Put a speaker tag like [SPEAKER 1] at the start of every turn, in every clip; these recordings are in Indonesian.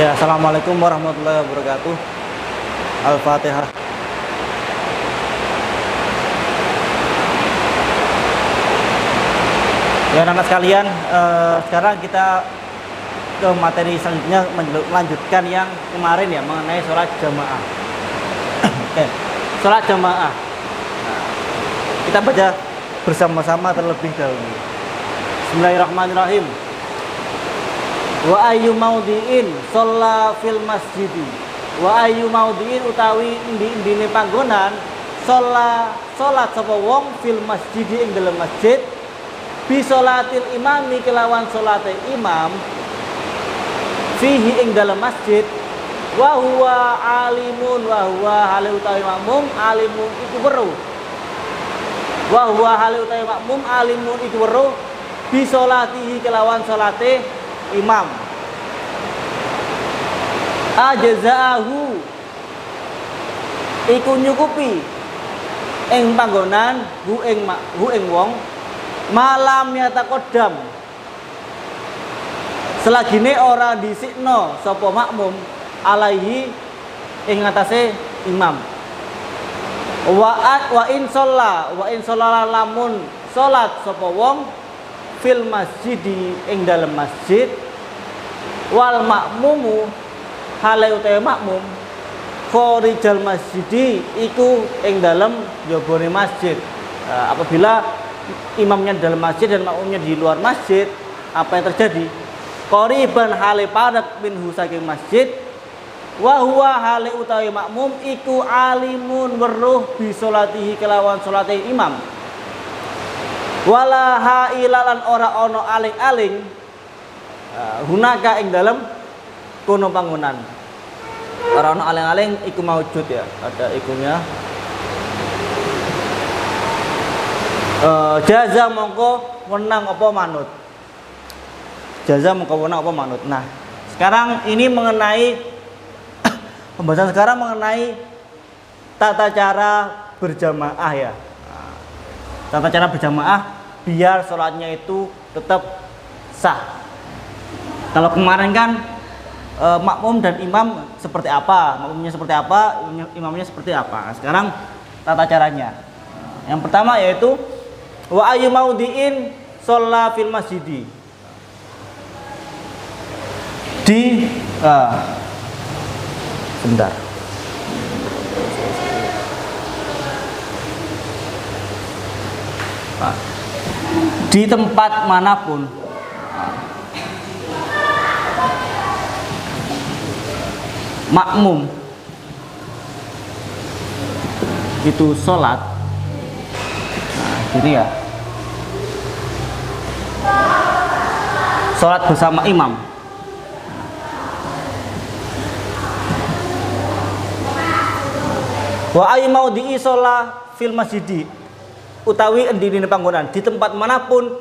[SPEAKER 1] Ya, assalamualaikum warahmatullahi wabarakatuh. Al-Fatihah. Ya, anak sekalian, sekarang kita ke materi selanjutnya, melanjutkan yang kemarin ya, mengenai sholat jamaah. Oke, sholat jamaah. Kita baca bersama-sama terlebih dahulu. Bismillahirrahmanirrahim. Wa ayyu maudhi'in shalla fil masjidi. Wa ayyu maudhi'in utawi endi-endine panggonan salat sapa wong fil masjidi ing dalam masjid bi sholatil imami kelawan salate imam fihi ing dalam masjid wa huwa alimun wa huwa hale utawi makmum alimun iku weruh wa huwa hale utawi makmum alimun iku weruh bi sholatihi kelawan salate imam ajza'ahu iku nyukupi ing panggonan hu ing wong malam yatakodam selagine ora dhisikno sapa makmum alaihi ing ngatasé imam wa in shalla lamun salat sapa wong fil masjidi ing dalem masjid wal makmumu hale utawa makmum khorijal masjidi iku ing dalem jabone masjid. Apabila imamnya di dalam masjid dan makmumnya di luar masjid, apa yang terjadi? Qoriban hale padak minhu saking masjid wa huwa hale utawi makmum iku alimun weruh bi sholatihi kelawan salate imam wala hailalan ora ono aling-aling hunaka ing dalem kono panggonan ora ono aling-aling iku maujud ya, ada ikunya. Jaza mongko wenang apa manut. Jaza mongko wenang apa manut. Nah, sekarang ini mengenai pembahasan sekarang mengenai tata cara berjamaah ya. Tata cara berjamaah biar sholatnya itu tetap sah. Kalau kemarin kan makmum dan imam seperti apa, makmumnya seperti apa, imamnya seperti apa. Nah, sekarang tata caranya. Yang pertama yaitu wa ayyu maudhi'in shalla fil masjidi. Sebentar. Di tempat manapun makmum itu sholat, gini ya, sholat bersama imam. Wa ayyu maudhi'i sholat fil masjidi utawi endine panggonan di tempat manapun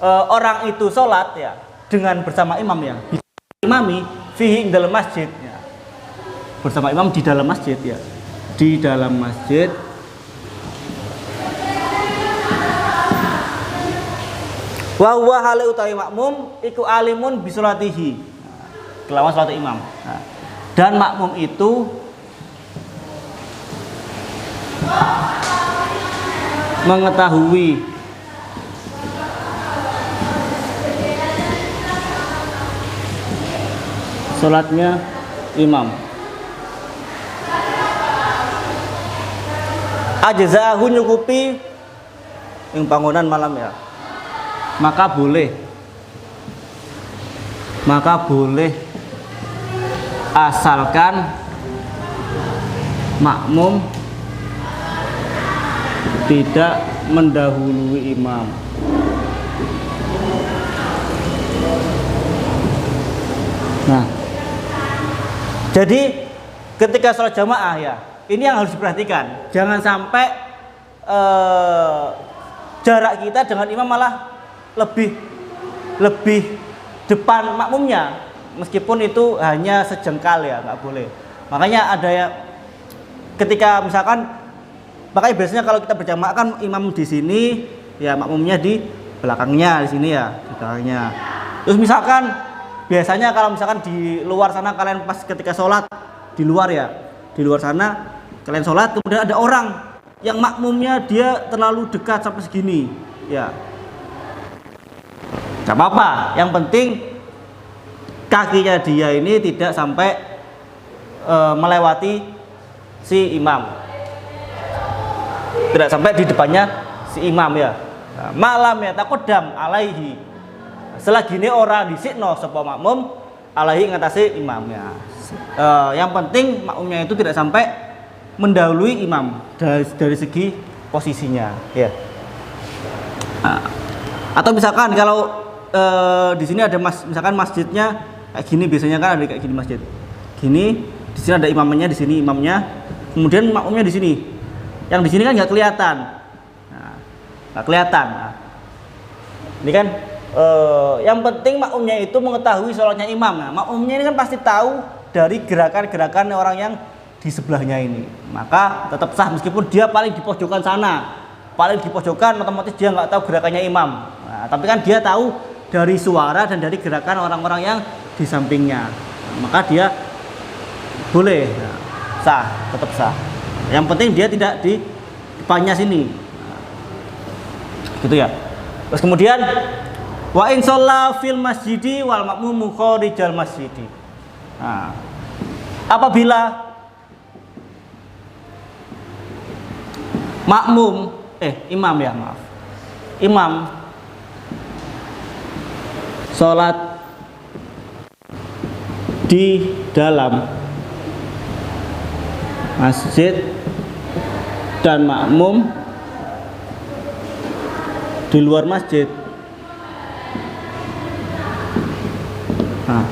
[SPEAKER 1] orang itu sholat ya dengan bersama imam ya, imami fihi ing dalam masjid ya. Bersama imam di dalam masjid ya, di dalam masjid wa huwa hale utawi makmum iku alimun bisolatihi kelawan salat imam. Nah, dan makmum itu mengetahui salatnya imam. Ajza'ahu nyukupi ing panggonan malam ya. Maka boleh asalkan makmum tidak mendahului imam. Nah, jadi ketika sholat jamaah ya, ini yang harus diperhatikan. Jangan sampai jarak kita dengan imam malah lebih depan makmumnya, meskipun itu hanya sejengkal ya, nggak boleh. Makanya ada ya, ketika misalkan, makanya biasanya kalau kita berjamaah kan imam di sini, ya makmumnya di belakangnya di sini ya, di belakangnya. Terus misalkan biasanya kalau misalkan di luar sana kalian pas ketika sholat di luar ya, di luar sana kalian sholat kemudian ada orang yang makmumnya dia terlalu dekat sampai segini, ya nggak apa-apa. Yang penting kakinya dia ini tidak sampai melewati si imam, tidak sampai di depannya si imam ya. Nah, malam ya takodam alaihi, selagi ini orang disikno sapa makmum alaihi ngatasi imamnya. Yang penting makmumnya itu tidak sampai mendahului imam dari segi posisinya ya. Nah, atau misalkan kalau di sini ada misalkan masjidnya kayak gini, biasanya kan ada kayak gini masjid gini, di sini ada imamnya, di sini imamnya, kemudian makmumnya di sini. Yang di sini kan nggak kelihatan, nggak kelihatan. Nah, ini kan yang penting makmumnya itu mengetahui sholatnya imam. Nah, makmumnya ini kan pasti tahu dari gerakan-gerakan orang yang di sebelahnya ini, maka tetap sah meskipun dia paling di pojokan sana, paling di pojokan, otomatis dia nggak tahu gerakannya imam. Nah, tapi kan dia tahu dari suara dan dari gerakan orang-orang yang di sampingnya, maka dia boleh, nah, sah, tetap sah. Yang penting dia tidak di depannya sini, gitu ya. Terus kemudian wa in shalla fil masjidi wal makmumu kharijal masjidi. Nah, apabila makmum imam ya maaf, imam sholat di dalam masjid dan makmum di luar masjid. Nah,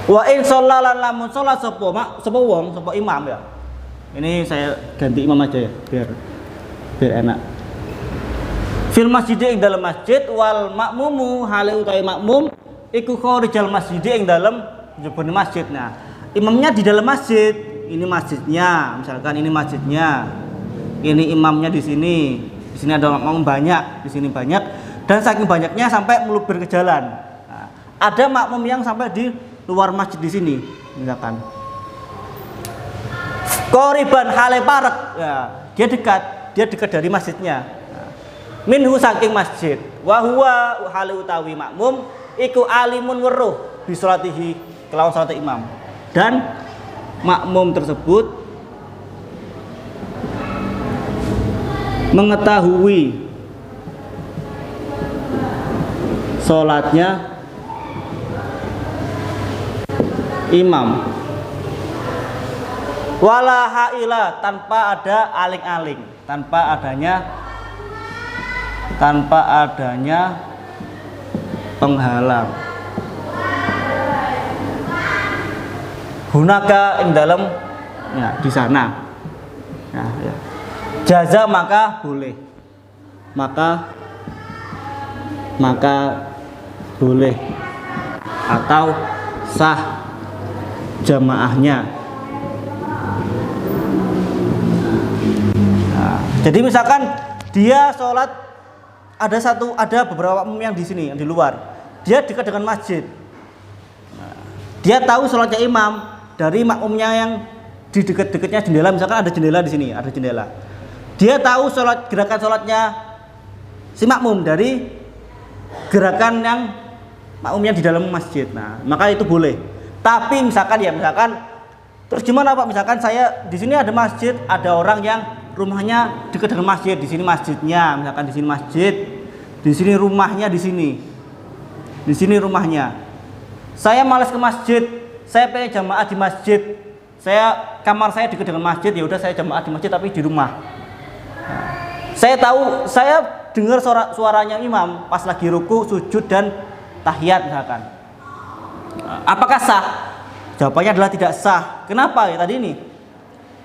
[SPEAKER 1] wa in sholalan lamun sholat sapa wong sapa imam ya. Ini saya ganti imam aja ya biar enak. Fil masjid ing dalam masjid wal makmumu hale utawi makmum iku kharijal masjid ing dalam njebone masjid. Nah, imamnya di dalam masjid, ini masjidnya, misalkan ini masjidnya, ini imamnya di sini ada makmum banyak, di sini banyak, dan saking banyaknya sampai meluber ke jalan. Nah, ada makmum yang sampai di luar masjid di sini, misalkan qoriban hale parek, ya, dia dekat dari masjidnya. Nah, minhu saking masjid, wa huwa hale utawi makmum iku alimun weruh bi sholatihi kelawan salat imam, dan makmum tersebut mengetahui sholatnya imam wala haila, tanpa ada aling-aling, tanpa adanya penghalang. Hunaka ing dalam ya, di sana ya. Jaza maka boleh, maka boleh atau sah jamaahnya. Nah, jadi misalkan dia sholat ada beberapa makmum yang di sini, yang di luar, dia dekat dengan masjid. Nah, dia tahu sholatnya imam dari makmumnya yang di dekat-dekatnya jendela, misalkan ada jendela di sini, ada jendela. Dia tahu gerakan sholatnya si makmum dari gerakan yang makmumnya di dalam masjid. Nah, maka itu boleh. Tapi misalkan terus gimana Pak? Misalkan saya di sini ada masjid, ada orang yang rumahnya dekat dengan masjid, di sini masjidnya, misalkan di sini masjid, di sini rumahnya, di sini rumahnya. Saya malas ke masjid, saya pengen jamaah di masjid, kamar saya dekat dengan masjid, ya udah saya jamaah di masjid tapi di rumah. Nah, saya dengar suaranya imam pas lagi ruku, sujud dan tahiyat misalkan. Apakah sah? Jawabannya adalah tidak sah. Kenapa ya tadi ini?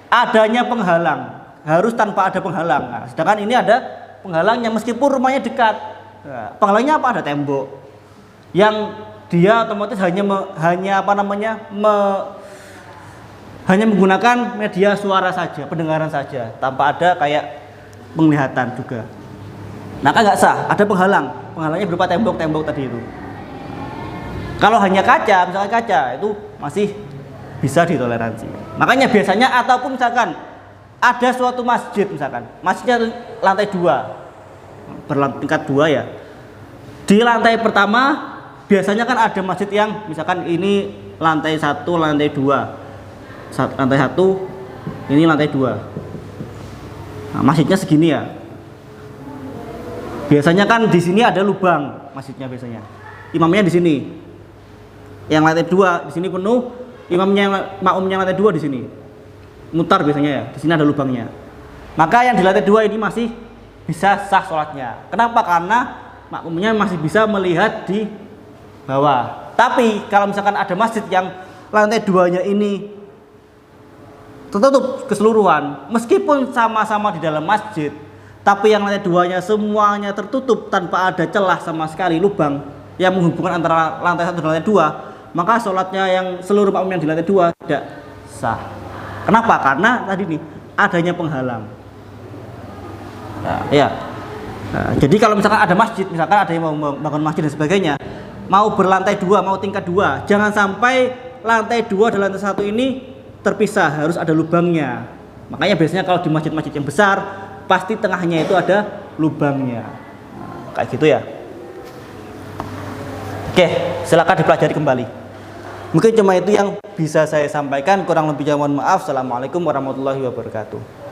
[SPEAKER 1] Adanya penghalang. Harus tanpa ada penghalang. Nah, sedangkan ini ada penghalangnya meskipun rumahnya dekat. Nah, penghalangnya apa? Ada tembok. Yang dia otomatis hanya menggunakan media suara saja, pendengaran saja, tanpa ada kayak penglihatan juga. Maka nggak sah, ada penghalang. Penghalangnya berupa tembok-tembok tadi itu. Kalau hanya kaca, misalkan kaca itu masih bisa ditoleransi. Makanya biasanya ataupun misalkan ada suatu masjid, misalkan masjidnya lantai 2, bertingkat 2 ya. Di lantai pertama biasanya kan ada masjid yang misalkan ini lantai 1, lantai 2, lantai 1, ini lantai 2. Nah, masjidnya segini ya. Biasanya kan di sini ada lubang masjidnya biasanya. Imamnya di sini. Yang lantai 2 di sini penuh, imamnya makmumnya lantai 2 di sini. Mutar biasanya ya. Di sini ada lubangnya. Maka yang di lantai 2 ini masih bisa sah sholatnya. Kenapa? Karena makmumnya masih bisa melihat di bawah. Tapi kalau misalkan ada masjid yang lantai 2-nya ini tertutup keseluruhan, meskipun sama-sama di dalam masjid, tapi yang lantai 2-nya semuanya tertutup tanpa ada celah sama sekali, lubang yang menghubungkan antara lantai 1 dan lantai 2, maka sholatnya yang seluruh makmum yang di lantai 2 tidak sah. Kenapa? Karena tadi nih adanya penghalang. Nah, ya. Nah, jadi kalau misalkan ada masjid, misalkan ada yang mau membangun masjid dan sebagainya, mau berlantai 2, mau tingkat 2, jangan sampai lantai 2 dan lantai 1 ini terpisah, harus ada lubangnya. Makanya biasanya kalau di masjid-masjid yang besar pasti tengahnya itu ada lubangnya. Nah, kayak gitu ya. Oke, silakan dipelajari kembali. Mungkin cuma itu yang bisa saya sampaikan, kurang lebihnya mohon maaf. Assalamualaikum warahmatullahi wabarakatuh.